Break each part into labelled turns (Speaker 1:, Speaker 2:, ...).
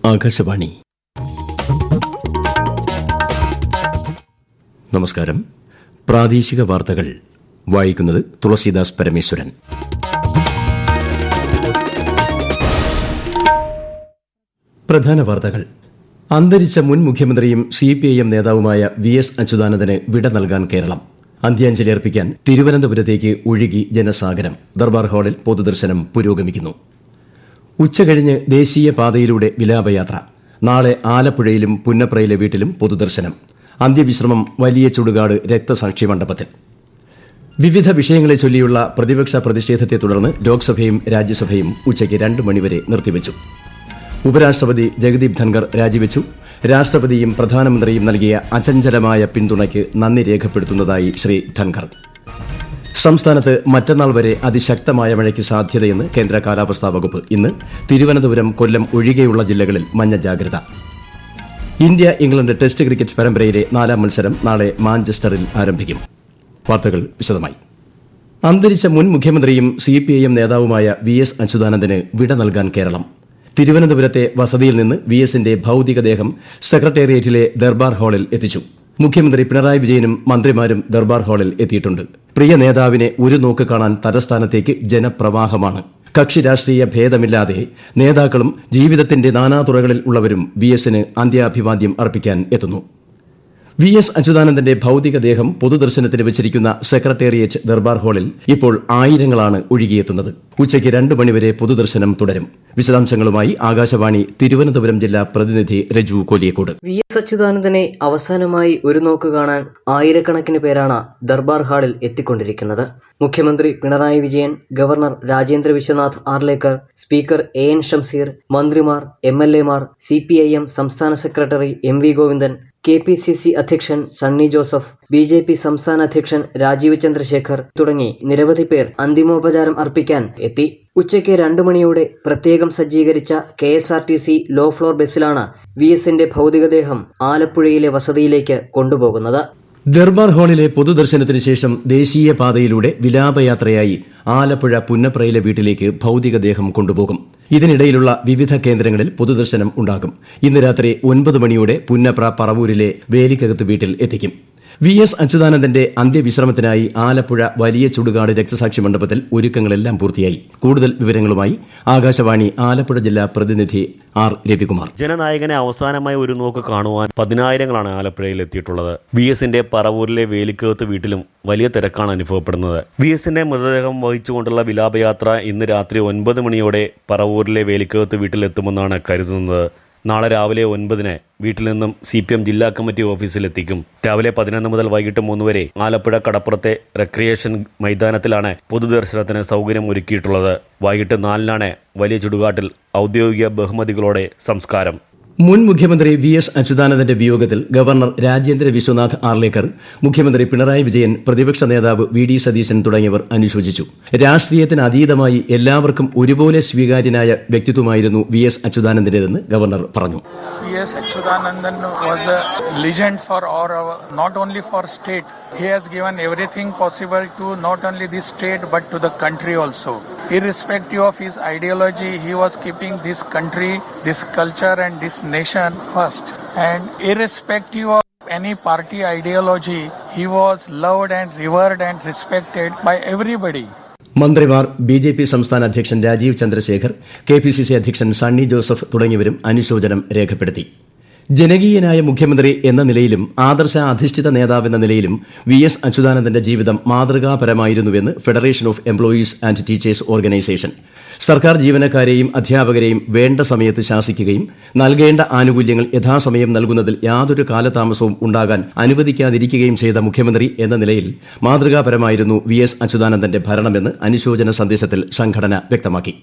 Speaker 1: ആകാശവാണി. നമസ്കാരം. പ്രാദേശിക വാർത്തകൾ വായിക്കുന്നത് തുളസീദാസ് പരമേശ്വരൻ. പ്രധാന വാർത്തകൾ. അന്തരിച്ച മുൻ മുഖ്യമന്ത്രിയും CPIM നേതാവുമായ VS അച്യുതാനന്ദന് വിട നൽകാൻ കേരളം. അന്ത്യാഞ്ജലി അർപ്പിക്കാൻ തിരുവനന്തപുരത്തേക്ക് ഒഴുകി ജനസാഗരം. ദർബാർ ഹാളിൽ പൊതുദർശനം പുരോഗമിക്കുന്നു. ഉച്ചകഴിഞ്ഞ് ദേശീയ പാതയിലൂടെ വിലാപയാത്ര. നാളെ ആലപ്പുഴയിലും പുന്നപ്രയിലെ വീട്ടിലും പൊതുദർശനം. അന്ത്യവിശ്രമം വലിയ ചുടുകാട് രക്തസാക്ഷി മണ്ഡപത്തിൽ. വിവിധ വിഷയങ്ങളെ ചൊല്ലിയുള്ള പ്രതിപക്ഷ പ്രതിഷേധത്തെ തുടർന്ന് ലോക്സഭയും രാജ്യസഭയും ഉച്ചയ്ക്ക് 2 മണിവരെ നിർത്തിവച്ചു. ഉപരാഷ്ട്രപതി ജഗദീപ് ധൻഖർ രാജിവെച്ചു. രാഷ്ട്രപതിയും പ്രധാനമന്ത്രിയും നൽകിയ അചഞ്ചലമായ പിന്തുണയ്ക്ക് നന്ദി രേഖപ്പെടുത്തുന്നതായി ശ്രീ ധൻഖർ. സംസ്ഥാനത്ത് മറ്റന്നാൾ വരെ അതിശക്തമായ മഴയ്ക്ക് സാധ്യതയെന്ന് കേന്ദ്ര കാലാവസ്ഥാ വകുപ്പ്. ഇന്ന് തിരുവനന്തപുരം, കൊല്ലം ഒഴികെയുള്ള ജില്ലകളിൽ മഞ്ഞ ജാഗ്രത. ഇന്ത്യ ഇംഗ്ലണ്ട് ടെസ്റ്റ് ക്രിക്കറ്റ് പരമ്പരയിലെ 4ാം മത്സരം നാളെ മാഞ്ചസ്റ്ററിൽ ആരംഭിക്കും. വാർത്തകൾ വിശദമായി. അന്തരിച്ച മുൻ മുഖ്യമന്ത്രിയും CPIM നേതാവുമായ VS അച്യുതാനന്ദന് വിട നൽകാൻ കേരളം. തിരുവനന്തപുരത്തെ വസതിയിൽ നിന്ന് VSന്റെ ഭൌതികദേഹം സെക്രട്ടേറിയറ്റിലെ ദർബാർ ഹാളിൽ എത്തിച്ചു. മുഖ്യമന്ത്രി പിണറായി വിജയനും മന്ത്രിമാരും ദർബാർ ഹാളിൽ എത്തിയിട്ടുണ്ട്. പ്രിയ നേതാവിനെ ഒരു നോക്ക് കാണാൻ തലസ്ഥാനത്തേക്ക് ജനപ്രവാഹമാണ്. കക്ഷി രാഷ്ട്രീയ ഭേദമില്ലാതെ നേതാക്കളും ജീവിതത്തിന്റെ നാനാതുറകളിൽ ഉള്ളവരും VSന് അന്ത്യാഭിവാദ്യം അർപ്പിക്കാൻ എത്തുന്നു. VS അച്യുതാനന്ദന്റെ ഭൌതികദേഹം പൊതുദർശനത്തിന് വെച്ചിരിക്കുന്ന സെക്രട്ടേറിയറ്റ് ദർബാർ ഹാളിൽ ഇപ്പോൾ ആയിരങ്ങളാണ് ഒഴുകിയെത്തുന്നത്. ഉച്ചയ്ക്ക് 2 മണിവരെ പൊതുദർശനം തുടരും. വിശദാംശങ്ങളുമായി ആകാശവാണി തിരുവനന്തപുരം ജില്ലാ പ്രതിനിധി രജു കോലിയക്കോട്.
Speaker 2: VS അച്യുതാനന്ദനെ അവസാനമായി ഒരു നോക്ക് കാണാൻ ആയിരക്കണക്കിന് പേരാണ് ദർബാർ ഹാളിൽ എത്തിക്കൊണ്ടിരിക്കുന്നത്. മുഖ്യമന്ത്രി Pinarayi Vijayan, governor Rajendra Vishwanath Arlekar, speaker AN Shamseer, മന്ത്രിമാർ, MLAമാർ, CPIM സംസ്ഥാന സെക്രട്ടറി MV ഗോവിന്ദൻ, KPCC അധ്യക്ഷൻ സണ്ണി ജോസഫ്, BJP സംസ്ഥാന അധ്യക്ഷൻ രാജീവ് ചന്ദ്രശേഖർ തുടങ്ങി നിരവധി പേർ അന്തിമോപചാരം അർപ്പിക്കാൻ എത്തി. ഉച്ചയ്ക്ക് 2 മണിയോടെ പ്രത്യേകം സജ്ജീകരിച്ച KSRTC ലോ ഫ്ലോർ ബസ്സിലാണ് VSന്റെ ഭൗതികദേഹം ആലപ്പുഴയിലെ വസതിയിലേക്ക് കൊണ്ടുപോകുന്നത്.
Speaker 1: ദർബാർ ഹാളിലെ പൊതുദർശനത്തിന് ശേഷം ദേശീയ പാതയിലൂടെ വിലാപയാത്രയായി ആലപ്പുഴ പുന്നപ്രയിലെ വീട്ടിലേക്ക് ഭൌതികദേഹം കൊണ്ടുപോകും. ഇതിനിടയിലുള്ള വിവിധ കേന്ദ്രങ്ങളിൽ പൊതുദർശനം ഉണ്ടാകും. ഇന്ന് രാത്രി 9 മണിയോടെ പുന്നപ്ര പറവൂരിലെ വേലിക്കകത്ത് വീട്ടിൽ എത്തിക്കും. VS അച്യുതാനന്ദന്റെ അന്ത്യവിശ്രമത്തിനായി ആലപ്പുഴ വലിയ ചുടുകാട് രക്തസാക്ഷി മണ്ഡപത്തിൽ ഒരുക്കങ്ങളെല്ലാം പൂർത്തിയായി. കൂടുതൽ വിവരങ്ങളുമായി ആകാശവാണി ആലപ്പുഴ ജില്ലാ പ്രതിനിധി R. രവികുമാർ.
Speaker 3: ജനനായകനെ അവസാനമായി ഒരു നോക്ക് കാണുവാൻ 10,000ങ്ങളാണ് ആലപ്പുഴയിൽ എത്തിയിട്ടുള്ളത്. VSന്റെ പറവൂരിലെ വേലിക്കകത്ത് വീട്ടിലും വലിയ തിരക്കാണ് അനുഭവപ്പെടുന്നത്. VSന്റെ മൃതദേഹം വഹിച്ചുകൊണ്ടുള്ള വിലാപയാത്ര ഇന്ന് രാത്രി 9 മണിയോടെ പറവൂരിലെ വേലിക്കകത്ത് വീട്ടിലെത്തുമെന്നാണ് കരുതുന്നത്. നാളെ രാവിലെ 9-ന് വീട്ടിൽ നിന്നും CPM ജില്ലാ കമ്മിറ്റി ഓഫീസിലെത്തിക്കും. രാവിലെ 11 മുതൽ വൈകിട്ട് 3 വരെ ആലപ്പുഴ കടപ്പുറത്തെ റെക്രിയേഷൻ മൈതാനത്തിലാണ് പൊതുദർശനത്തിന് സൗകര്യം ഒരുക്കിയിട്ടുള്ളത്. വൈകിട്ട് 4-നാണ് വലിയ ചുടുകാട്ടിൽ ഔദ്യോഗിക ബഹുമതികളോടെ സംസ്കാരം.
Speaker 1: മുൻ മുഖ്യമന്ത്രി VS അച്യുതാനന്ദന്റെ വിയോഗത്തിൽ ഗവർണർ രാജേന്ദ്ര വിശ്വനാഥ് ആർലേക്കർ, മുഖ്യമന്ത്രി പിണറായി വിജയൻ, പ്രതിപക്ഷ നേതാവ് VD സതീശൻ തുടങ്ങിയവർ അനുശോചിച്ചു. രാഷ്ട്രീയത്തിന് അതീതമായി എല്ലാവർക്കും ഒരുപോലെ സ്വീകാര്യനായ വ്യക്തിത്വമായിരുന്നു VS അച്യുതാനന്ദന്റേതെന്ന് ഗവർണർ പറഞ്ഞു.
Speaker 4: VS Achyutanandan was a legend for not only for state. He has given everything possible to not only the state but to the country also. Irrespective of his ideology, he was keeping this country, this culture and this nation first. And irrespective of any party ideology, he was loved and revered and respected by everybody.
Speaker 1: മന്ത്രിമാർ, BJP സംസ്ഥാന അധ്യക്ഷൻ Rajeev Chandrasekhar, KPCC അധ്യക്ഷൻ സണ്ണി ജോസഫ് തുടങ്ങിയവരും അനുശോചനം രേഖപ്പെടുത്തി. ജനകീയനായ മുഖ്യമന്ത്രി എന്ന നിലയിലും ആദർശ അധിഷ്ഠിത നേതാവെന്ന നിലയിലും VS അച്യുതാനന്ദന്റെ ജീവിതം മാതൃകാപരമായിരുന്നുവെന്ന് federation of employees and teachers organisation. സർക്കാർ ജീവനക്കാരെയും അധ്യാപകരെയും വേണ്ട സമയത്ത് ശാസിക്കുകയും നൽകേണ്ട ആനുകൂല്യങ്ങൾ യഥാസമയം നൽകുന്നതിൽ യാതൊരു കാലതാമസവും ഉണ്ടാകാൻ അനുവദിക്കാതിരിക്കുകയും ചെയ്ത മുഖ്യമന്ത്രി എന്ന നിലയിൽ മാതൃകാപരമായിരുന്നു VS അച്യുതാനന്ദന്റെ ഭരണമെന്ന് അനുശോചന സന്ദേശത്തിൽ സംഘടന വ്യക്തമാക്കി.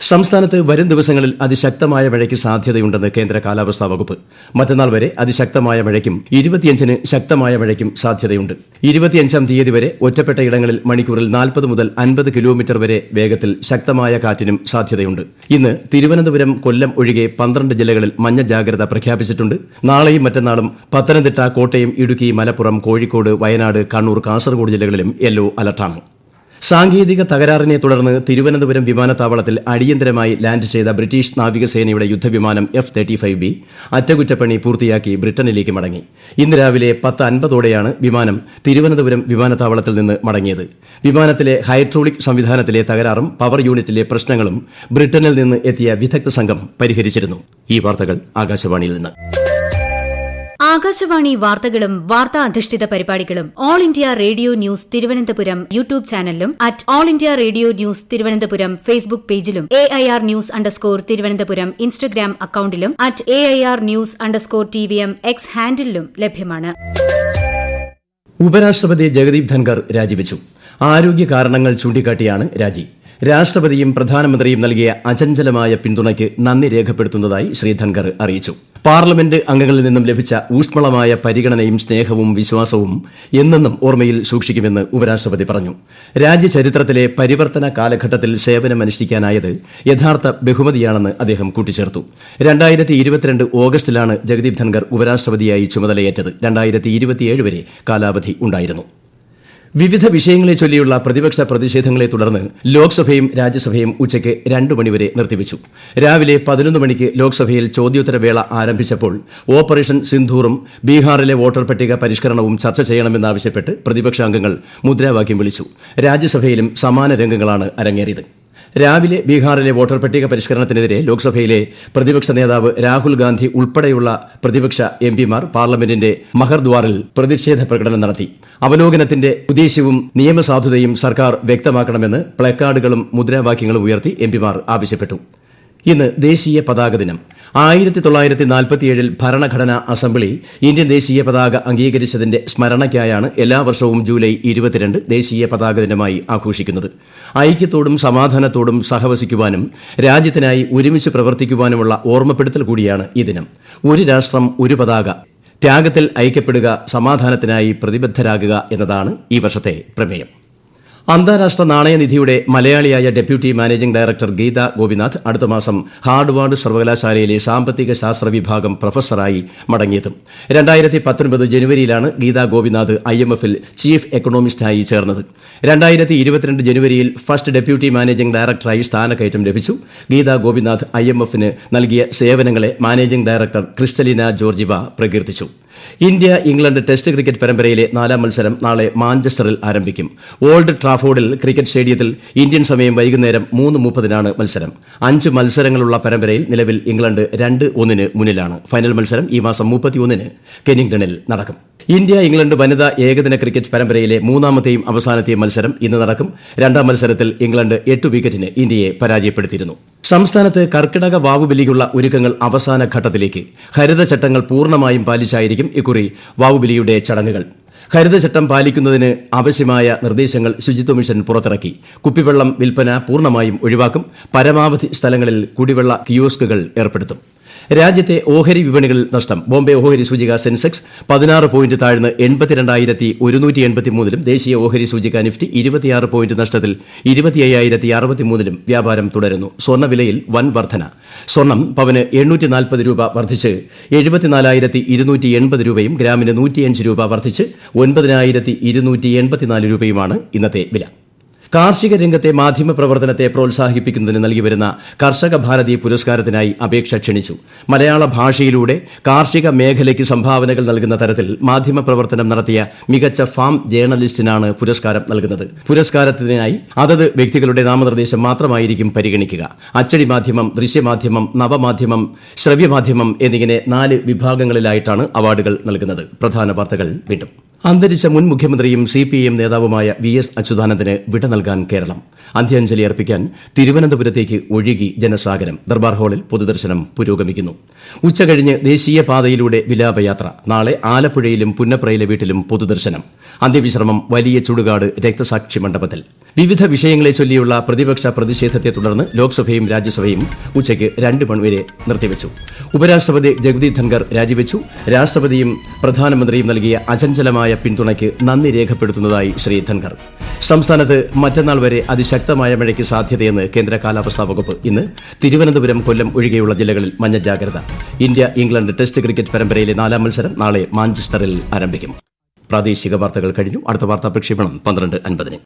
Speaker 1: സംസ്ഥാനത്ത് വരും ദിവസങ്ങളിൽ അതിശക്തമായ മഴയ്ക്ക് സാധ്യതയുണ്ടെന്ന് കേന്ദ്ര കാലാവസ്ഥാ വകുപ്പ്. മറ്റന്നാൾ വരെ അതിശക്തമായ മഴയ്ക്കും 25-ന് ശക്തമായ മഴയ്ക്കും സാധ്യതയുണ്ട്. 25-ാം തീയതി വരെ ഒറ്റപ്പെട്ട ഇടങ്ങളിൽ മണിക്കൂറിൽ 40 മുതൽ 50 കിലോമീറ്റർ വരെ വേഗത്തിൽ ശക്തമായ കാറ്റിനും സാധ്യതയുണ്ട്. ഇന്ന് തിരുവനന്തപുരം, കൊല്ലം ഒഴികെ 12 ജില്ലകളിൽ മഞ്ഞ ജാഗ്രത പ്രഖ്യാപിച്ചിട്ടുണ്ട്. നാളെയും മറ്റന്നാളും പത്തനംതിട്ട, കോട്ടയം, ഇടുക്കി, മലപ്പുറം, കോഴിക്കോട്, വയനാട്, കണ്ണൂർ, കാസർഗോഡ് ജില്ലകളിലും യെല്ലോ അലർട്ടാണ്. സാങ്കേതിക തകരാറിനെ തുടർന്ന് തിരുവനന്തപുരം വിമാനത്താവളത്തിൽ അടിയന്തരമായി ലാൻഡ് ചെയ്ത ബ്രിട്ടീഷ് നാവികസേനയുടെ യുദ്ധവിമാനം F-35B അറ്റകുറ്റപ്പണി പൂർത്തിയാക്കി ബ്രിട്ടനിലേക്ക് മടങ്ങി. ഇന്ന് രാവിലെ 10:50ഓടെയാണ് വിമാനം തിരുവനന്തപുരം വിമാനത്താവളത്തിൽ നിന്ന് മടങ്ങിയത്. വിമാനത്തിലെ ഹൈഡ്രോളിക് സംവിധാനത്തിലെ തകരാറും പവർ യൂണിറ്റിലെ പ്രശ്നങ്ങളും ബ്രിട്ടനിൽ നിന്ന് എത്തിയ വിദഗ്ധ സംഘം പരിഹരിച്ചിരുന്നു. ഈ വാർത്തകൾ ആകാശവാണിയിൽ നിന്ന്.
Speaker 5: ആകാശവാണി വാർത്തകളും വാർത്താ അധിഷ്ഠിത പരിപാടികളും all India radio news Thiruvananthapuram YouTube ചാനലിലും all India radio news Thiruvananthapuram Facebook പേജിലും AIR ന്യൂസ് _തിരുവനന്തപുരം ഇൻസ്റ്റഗ്രാം അക്കൌണ്ടിലും AIR ന്യൂസ് _TVM X ഹാൻഡിലും ലഭ്യമാണ്.
Speaker 1: ഉപരാഷ്ട്രപതി ജഗദീപ് ധൻഖർ രാജിവെച്ചു. ആരോഗ്യ കാരണങ്ങൾ ചൂണ്ടിക്കാട്ടിയാണ് രാജി. രാഷ്ട്രപതിയും പ്രധാനമന്ത്രിയും നൽകിയ അചഞ്ചലമായ പിന്തുണയ്ക്ക് നന്ദി രേഖപ്പെടുത്തുന്നതായി ശ്രീ ധൻഖർ അറിയിച്ചു. പാർലമെന്റ് അംഗങ്ങളിൽ നിന്നും ലഭിച്ച ഊഷ്മളമായ പരിഗണനയും സ്നേഹവും വിശ്വാസവും എന്നെന്നും ഓർമ്മയിൽ സൂക്ഷിക്കുമെന്ന് ഉപരാഷ്ട്രപതി പറഞ്ഞു. രാജ്യചരിത്രത്തിലെ പരിവർത്തന കാലഘട്ടത്തിൽ സേവനമനുഷ്ഠിക്കാനായത് യഥാർത്ഥ ബഹുമതിയാണെന്ന് അദ്ദേഹം കൂട്ടിച്ചേർത്തു. 2022 ഓഗസ്റ്റിലാണ് ജഗദീപ് ധൻഖർ ഉപരാഷ്ട്രപതിയായി ചുമതലയേറ്റത്. 2027 വരെ കാലാവധി ഉണ്ടായിരുന്നു. വിവിധ വിഷയങ്ങളെ ചൊല്ലിയുള്ള പ്രതിപക്ഷ പ്രതിഷേധങ്ങളെ തുടർന്ന് ലോക്സഭയും രാജ്യസഭയും ഉച്ചയ്ക്ക് 2 മണിവരെ നിർത്തിവച്ചു. രാവിലെ 11 മണിക്ക് ലോക്സഭയിൽ ചോദ്യോത്തരവേള ആരംഭിച്ചപ്പോൾ ഓപ്പറേഷൻ സിന്ധൂറും ബീഹാറിലെ വോട്ടർ പട്ടിക പരിഷ്കരണവും ചർച്ച ചെയ്യണമെന്നാവശ്യപ്പെട്ട് പ്രതിപക്ഷാംഗങ്ങൾ മുദ്രാവാക്യം വിളിച്ചു. രാജ്യസഭയിലും സമാന രംഗങ്ങളാണ് അരങ്ങേറിയത്. രാവിലെ ബീഹാറിലെ വോട്ടർ പട്ടിക പരിഷ്കരണത്തിനെതിരെ ലോക്സഭയിലെ പ്രതിപക്ഷ നേതാവ് രാഹുൽ ഗാന്ധി ഉൾപ്പെടെയുള്ള പ്രതിപക്ഷ എംപിമാർ പാർലമെന്റിന്റെ മഹർദ്വാറിൽ പ്രതിഷേധ പ്രകടനം നടത്തി. അവലോകനത്തിന്റെ ഉദ്ദേശ്യവും നിയമസാധുതയും സർക്കാർ വ്യക്തമാക്കണമെന്ന് പ്ലക്കാർഡുകളും മുദ്രാവാക്യങ്ങളും ഉയർത്തി എംപിമാർ ആവശ്യപ്പെട്ടു. ഇന്ന് ദേശീയ പതാക ദിനം. 1947 ഭരണഘടനാ അസംബ്ലി ഇന്ത്യൻ ദേശീയ പതാക അംഗീകരിച്ചതിന്റെ സ്മരണയ്ക്കായാണ് എല്ലാ വർഷവും ജൂലൈ 22 ദേശീയ പതാക ദിനമായി ആഘോഷിക്കുന്നത്. ഐക്യത്തോടും സമാധാനത്തോടും സഹവസിക്കുവാനും രാജ്യത്തിനായി ഒരുമിച്ച് പ്രവർത്തിക്കുവാനുമുള്ള ഓർമ്മപ്പെടുത്തൽ കൂടിയാണ് ഈ ദിനം. ഒരു രാഷ്ട്രം ഒരു പതാക, ത്യാഗത്തിൽ ഐക്യപ്പെടുക, സമാധാനത്തിനായി പ്രതിബദ്ധരാകുക എന്നതാണ് ഈ വർഷത്തെ പ്രമേയം. അന്താരാഷ്ട്ര നാണയനിധിയുടെ മലയാളിയായ deputy managing director Geeta Gopinath അടുത്ത മാസം ഹാർഡ്വാർഡ് സർവകലാശാലയിലെ സാമ്പത്തിക ശാസ്ത്ര വിഭാഗം പ്രൊഫസറായി മടങ്ങിയെത്തും. 2019 ജനുവരിയിലാണ് ഗീത ഗോപിനാഥ് IMFൽ ചീഫ് എക്കണോമിസ്റ്റായി ചേർന്നത്. 2022 ജനുവരിയിൽ ഫസ്റ്റ് ഡെപ്യൂട്ടി മാനേജിംഗ് ഡയറക്ടറായി സ്ഥാനക്കയറ്റം ലഭിച്ചു. ഗീത ഗോപിനാഥ് IMFന് നൽകിയ സേവനങ്ങളെ മാനേജിംഗ് ഡയറക്ടർ ക്രിസ്റ്റലിന ജോർജിവ പ്രകീർത്തിച്ചു. ഇന്ത്യ ഇംഗ്ലണ്ട് ടെസ്റ്റ് ക്രിക്കറ്റ് പരമ്പരയിലെ 4ാം മത്സരം നാളെ മാഞ്ചസ്റ്ററിൽ ആരംഭിക്കും. ഓൾഡ് ട്രാഫോർഡിൽ ക്രിക്കറ്റ് സ്റ്റേഡിയത്തിൽ ഇന്ത്യൻ സമയം വൈകുന്നേരം 3:30 മത്സരം. 5 മത്സരങ്ങളുള്ള പരമ്പരയിൽ നിലവിൽ ഇംഗ്ലണ്ട് 2-1 മുന്നിലാണ്. ഫൈനൽ മത്സരം ഈ മാസം 31 കെനിംഗ്ടണിൽ നടക്കും. ഇന്ത്യ ഇംഗ്ലണ്ട് വനിതാ ഏകദിന ക്രിക്കറ്റ് പരമ്പരയിലെ 3ാമത്തെയും അവസാനത്തെയും മത്സരം ഇന്ന് നടക്കും. 2ാം മത്സരത്തിൽ ഇംഗ്ലണ്ട് 8 വിക്കറ്റിന് ഇന്ത്യയെ പരാജയപ്പെടുത്തിയിരുന്നു. സംസ്ഥാനത്ത് കർക്കിടക വാവുബലിക്കുള്ള ഒരുക്കങ്ങൾ അവസാന ഘട്ടത്തിലേക്ക്. ഹരിതചട്ടങ്ങൾ പൂർണ്ണമായും പാലിച്ചായിരിക്കും ഇക്കുറി വാവുബലിയുടെ ചടങ്ങുകൾ. ഹരിതചട്ടം പാലിക്കുന്നതിന് ആവശ്യമായ നിർദ്ദേശങ്ങൾ ശുചിത്വ മിഷൻ പുറത്തിറക്കി. കുപ്പിവെള്ളം വിൽപ്പന പൂർണ്ണമായും ഒഴിവാക്കും. പരമാവധി സ്ഥലങ്ങളിൽ കുടിവെള്ള കിയോസ്കുകൾ ഏർപ്പെടുത്തും. രാജ്യത്തെ ഓഹരി വിപണികളിൽ നഷ്ടം. ബോംബെ ഓഹരി സൂചിക സെൻസെക്സ് 16 പോയിന്റ് താഴ്ന്ന് 82,183-ലും ദേശീയ ഓഹരി സൂചിക നിഫ്റ്റി 26 പോയിന്റ് നഷ്ടത്തിൽ 25,063-ലും വ്യാപാരം തുടരുന്നു. സ്വർണ്ണവിലയിൽ വൻ വർധന. സ്വർണം പവന് 840 രൂപ വർദ്ധിച്ച് 74,280 രൂപയും ഗ്രാമിന് 105 രൂപ വർദ്ധിച്ച് 9,284 രൂപയുമാണ് ഇന്നത്തെ വില. കാർഷിക രംഗത്തെ മാധ്യമപ്രവർത്തനത്തെ പ്രോത്സാഹിപ്പിക്കുന്നതിന് നൽകിവരുന്ന കർഷക ഭാരതി പുരസ്കാരത്തിനായി അപേക്ഷ ക്ഷണിച്ചു. മലയാള ഭാഷയിലൂടെ കാർഷിക മേഖലയ്ക്ക് സംഭാവനകൾ നൽകുന്ന തരത്തിൽ മാധ്യമപ്രവർത്തനം നടത്തിയ മികച്ച ഫാം ജേർണലിസ്റ്റിനാണ് പുരസ്കാരം നൽകുന്നത്. പുരസ്കാരത്തിനായി അതത് വ്യക്തികളുടെ നാമനിർദ്ദേശം മാത്രമായിരിക്കും പരിഗണിക്കുക. അച്ചടി മാധ്യമം, ദൃശ്യമാധ്യമം, നവമാധ്യമം, ശ്രവ്യമാധ്യമം എന്നിങ്ങനെ 4 വിഭാഗങ്ങളിലായിട്ടാണ് അവാർഡുകൾ നൽകുന്നത്. പ്രധാന വാർത്തകൾ വീണ്ടും. അന്തരിച്ച മുൻ മുഖ്യമന്ത്രിയും CPIM നേതാവുമായ VS അച്യുതാനന്ദന് വിട നൽകാൻ കേരളം. അന്ത്യാഞ്ജലി അർപ്പിക്കാൻ തിരുവനന്തപുരത്തേക്ക് ഒഴുകി ജനസാഗരം. ദർബാർ ഹാളിൽ പൊതുദർശനം പുരോഗമിക്കുന്നു. ഉച്ചകഴിഞ്ഞ് ദേശീയപാതയിലൂടെ വിലാപയാത്ര. നാളെ ആലപ്പുഴയിലും പുന്നപ്രയിലെ വീട്ടിലും പൊതുദർശനം. അന്ത്യവിശ്രമം വലിയ ചുടുകാട് രക്തസാക്ഷി മണ്ഡപത്തിൽ. വിവിധ വിഷയങ്ങളെ ചൊല്ലിയുള്ള പ്രതിപക്ഷ പ്രതിഷേധത്തെ തുടർന്ന് ലോക്സഭയും രാജ്യസഭയും ഉച്ചയ്ക്ക് 2 മണിവരെ നിർത്തിവച്ചു. ഉപരാഷ്ട്രപതി ജഗദീപ് ധൻഖർ രാജിവെച്ചു. രാഷ്ട്രപതിയും പ്രധാനമന്ത്രിയും നൽകിയ അചഞ്ചലമായ പിന്തുണയ്ക്ക് നന്ദി രേഖപ്പെടുത്തുന്നതായി ശ്രീ ധൻഖർ. സംസ്ഥാനത്ത് മറ്റന്നാൾ വരെ അതിശക്തമായ മഴയ്ക്ക് സാധ്യതയെന്ന് കേന്ദ്ര കാലാവസ്ഥാ വകുപ്പ്. ഇന്ന് തിരുവനന്തപുരം, കൊല്ലം ഒഴികെയുള്ള ജില്ലകളിൽ മഞ്ഞ ജാഗ്രത. ഇന്ത്യ ഇംഗ്ലണ്ട് ടെസ്റ്റ് ക്രിക്കറ്റ് പരമ്പരയിലെ 4ാം മത്സരം നാളെ മാഞ്ചസ്റ്ററിൽ ആരംഭിക്കും. പ്രാദേശിക വാർത്തകൾ കഴിഞ്ഞു. അടുത്ത വാർത്താ പ്രക്ഷേപണം 12:50.